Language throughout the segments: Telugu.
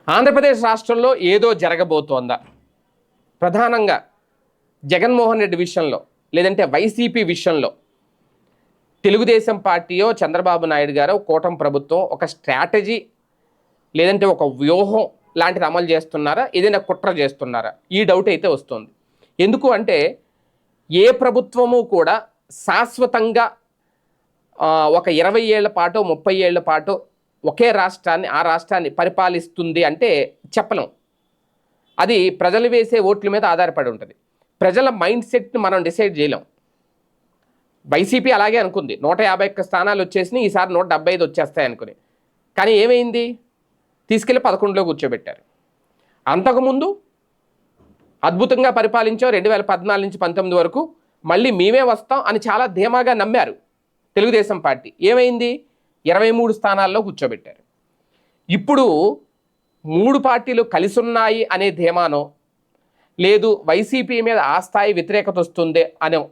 ఆంధ్రప్రదేశ్ రాష్ట్రంలో ఏదో జరగబోతోందా? ప్రధానంగా జగన్మోహన్ రెడ్డి విషయంలో, లేదంటే వైసీపీ విషయంలో తెలుగుదేశం పార్టీయో, చంద్రబాబు నాయుడు గారో, కూటమి ప్రభుత్వం ఒక స్ట్రాటజీ లేదంటే ఒక వ్యూహం లాంటిది అమలు చేస్తున్నారా? ఏదైనా కుట్ర చేస్తున్నారా? ఈ డౌట్ అయితే వస్తుంది. ఎందుకు అంటే ఏ ప్రభుత్వము కూడా శాశ్వతంగా ఒక 20 ఏళ్ల పాటు 30 ఏళ్ల పాటు ఒకే రాష్ట్రాన్ని ఆ రాష్ట్రాన్ని పరిపాలిస్తుంది అంటే చెప్పలేం. అది ప్రజలు వేసే ఓట్ల మీద ఆధారపడి ఉంటుంది. ప్రజల మైండ్ సెట్ని మనం డిసైడ్ చేయలేం. వైసీపీ అలాగే అనుకుంది, 151 స్థానాలు వచ్చేసినాయి, ఈసారి 175 వచ్చేస్తాయి అనుకుని. కానీ ఏమైంది? తీసుకెళ్ళి 11లో కూర్చోబెట్టారు. అంతకుముందు అద్భుతంగా పరిపాలించాం 2014 నుంచి 19 వరకు, మళ్ళీ మేమే వస్తాం అని చాలా ధీమాగా నమ్మారు తెలుగుదేశం పార్టీ. ఏమైంది? 23 స్థానాల్లో కూర్చోబెట్టారు. ఇప్పుడు 3 పార్టీలు కలిసి ఉన్నాయి అనే ధీమానో, లేదు వైసీపీ మీద ఆ స్థాయి వ్యతిరేకత వస్తుంది అనో,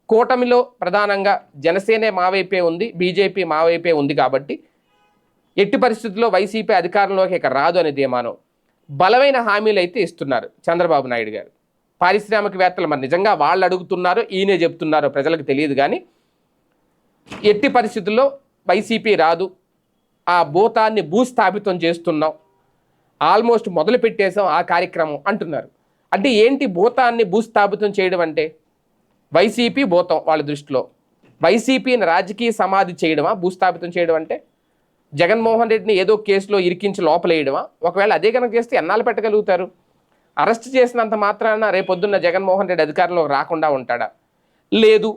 కూటమిలో ప్రధానంగా జనసేనే మా వైపే ఉంది, బీజేపీ మా వైపే ఉంది కాబట్టి ఎట్టి పరిస్థితుల్లో వైసీపీ అధికారంలోకి ఇక రాదు అనే ధీమానో బలమైన హామీలు అయితే ఇస్తున్నారు చంద్రబాబు నాయుడు గారు. పారిశ్రామికవేత్తలు మరి నిజంగా వాళ్ళు అడుగుతున్నారో ఈయనే చెప్తున్నారో ప్రజలకు తెలియదు. కానీ ఎట్టి పరిస్థితుల్లో వైసీపీ రాదు, ఆ భూతాన్ని భూస్థాపితం చేస్తున్నాం, ఆల్మోస్ట్ మొదలు పెట్టేశాం ఆ కార్యక్రమం అంటున్నారు. అంటే ఏంటి భూతాన్ని భూస్థాపితం చేయడం అంటే? వైసీపీ భూతం వాళ్ళ దృష్టిలో, వైసీపీని రాజకీయ సమాధి చేయడమా భూస్థాపితం చేయడం అంటే? జగన్మోహన్ రెడ్డిని ఏదో కేసులో ఇరికించి లోపలేయడమా? ఒకవేళ అదే కనుక చేస్తే ఎన్నాళ్ళు పెట్టగలుగుతారు? అరెస్ట్ చేసినంత మాత్రాన రేపొద్దున్న జగన్మోహన్ రెడ్డి అధికారంలోకి రాకుండా ఉంటాడా? లేదు,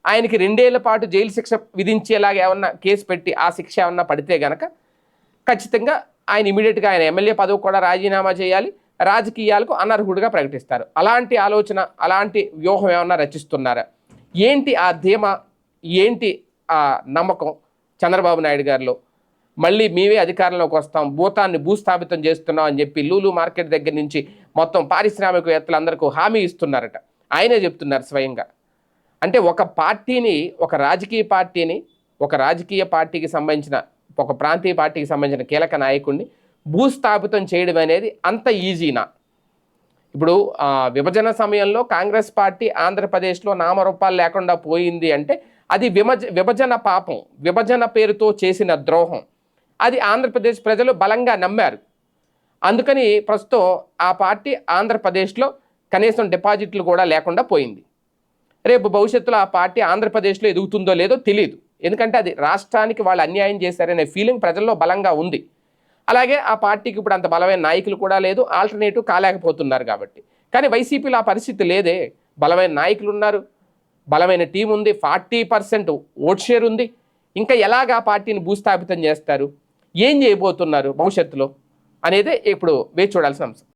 ఆయనకి 2 ఏళ్ల పాటు జైలు శిక్ష విధించేలాగా ఏమన్నా కేసు పెట్టి ఆ శిక్ష ఏమన్నా పడితే గనక ఖచ్చితంగా ఆయన ఇమీడియట్గా ఆయన ఎమ్మెల్యే పదవి కూడా రాజీనామా చేయాలి, రాజకీయాలకు అనర్హుడిగా ప్రకటిస్తారు. అలాంటి ఆలోచన, అలాంటి వ్యూహం ఏమన్నా రచిస్తున్నారా? ఏంటి ఆ ధీమా, ఏంటి ఆ నమ్మకం చంద్రబాబు నాయుడు గారిలో? మళ్ళీ మేమే అధికారంలోకి వస్తాం, భూతాన్ని భూస్థాపితం చేస్తున్నాం అని చెప్పి లూలు మార్కెట్ దగ్గర నుంచి మొత్తం పారిశ్రామికవేత్తలందరికీ హామీ ఇస్తున్నారట. ఆయనే చెప్తున్నారు స్వయంగా. అంటే ఒక పార్టీని, ఒక రాజకీయ పార్టీని, ఒక రాజకీయ పార్టీకి సంబంధించిన, ఒక ప్రాంతీయ పార్టీకి సంబంధించిన కీలక నాయకుడిని భూస్థాపితం చేయడం అనేది అంత ఈజీనా? ఇప్పుడు విభజన సమయంలో కాంగ్రెస్ పార్టీ ఆంధ్రప్రదేశ్లో నామరూపాలు లేకుండా పోయింది అంటే అది విభజన పాపం, విభజన పేరుతో చేసిన ద్రోహం. అది ఆంధ్రప్రదేశ్ ప్రజలు బలంగా నమ్మారు. అందుకని ప్రస్తుతం ఆ పార్టీ ఆంధ్రప్రదేశ్లో కనీసం డిపాజిట్లు కూడా లేకుండా పోయింది. రేపు భవిష్యత్తులో ఆ పార్టీ ఆంధ్రప్రదేశ్లో ఎదుగుతుందో లేదో తెలియదు. ఎందుకంటే అది రాష్ట్రానికి వాళ్ళు అన్యాయం చేశారనే ఫీలింగ్ ప్రజల్లో బలంగా ఉంది. అలాగే ఆ పార్టీకి ఇప్పుడు అంత బలమైన నాయకులు కూడా లేదు, ఆల్టర్నేటివ్ కాలేకపోతున్నారు కాబట్టి. కానీ వైసీపీలో ఆ పరిస్థితి లేదే. బలమైన నాయకులు ఉన్నారు, బలమైన టీం ఉంది, 40% ఓట్ షేర్ ఉంది. ఇంకా ఎలాగా ఆ పార్టీని భూస్థాపితం చేస్తారు, ఏం చేయబోతున్నారు భవిష్యత్తులో అనేదే ఇప్పుడు వేచి చూడాల్సిన అంశం.